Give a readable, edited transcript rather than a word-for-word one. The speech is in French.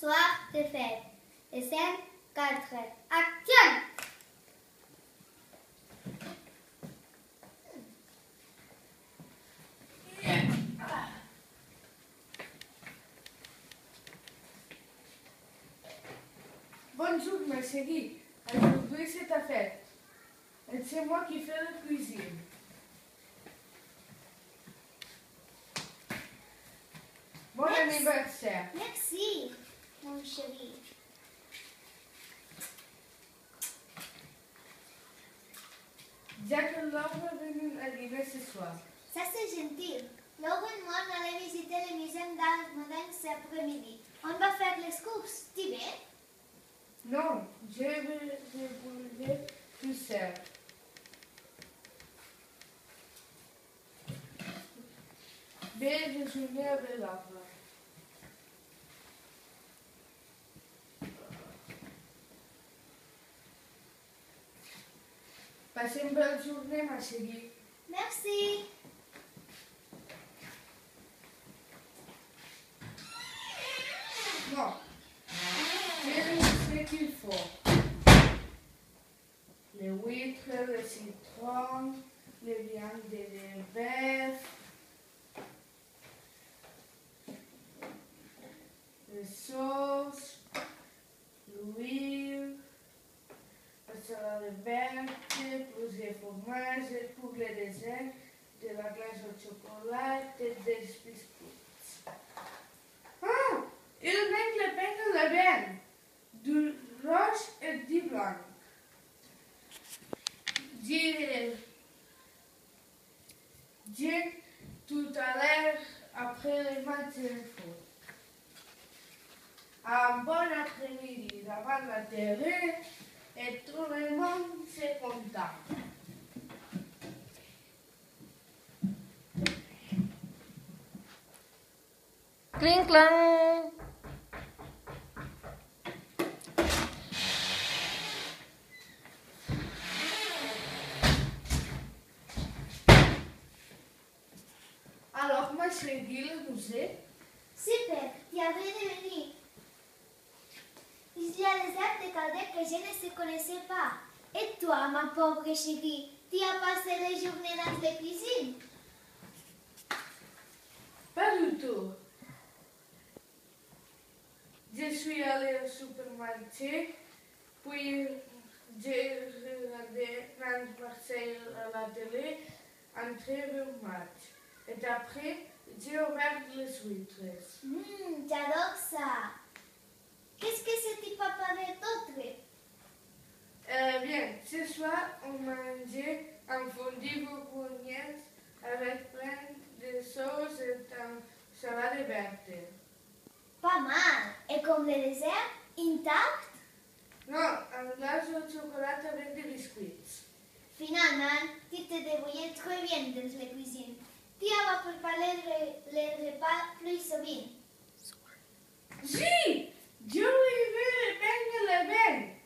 soir de fête. Et 5, 4, action! Bonjour ma chérie, aujourd'hui c'est ta fête. Et c'est moi qui fais la cuisine. Bon anniversaire. Merci, mon chéri. Jack et Laura viennent arriver ce soir. Ça c'est gentil. Laura et moi on allait visiter le musée d'art moderne cet après-midi. On va faire les courses, tu veux? Non, je vais débrouiller tout seul. Belle journée avec Laura. Passez une belle journée ma chérie. Merci. Bon, j'ai ce qu'il faut. Les huîtres, le citron, les viandes et les bœufs, les sauces, l'huile, la salade verte, plus les fromages, pour le dessert, de la glace au chocolat et des biscuits. Ah! Il manque le pain de la veine, du rouge et du blanc. J'ai tout à l'heure après le match de foot. Un bon après-midi devant la télé et tout le monde s'est content. Cling clang. Alors, moi, je dit le musée. Super, tu avais de venir. Il y a des arts de Calder que je ne se connaissais pas. Et toi, ma pauvre chérie, tu as passé les journées dans la cuisine? Pas du tout. Je suis allée au supermarché, puis j'ai regardé Marseille à la télé, entré au match. Et après, j'ai ouvert les huîtres. J'adore ça. Qu'est-ce que c'est tu préparé d'autre? Bien, ce soir, on mangeait un fondu bourguignon avec plein de sauce et un salade verte. Pas mal. Et comme le dessert, intact? Non, un glace au chocolat avec des biscuits. Finalement, tu te débrouillais très bien dans la cuisine. Tu vas préparer les repas plus souvent. Si, yo le le pain de la veine.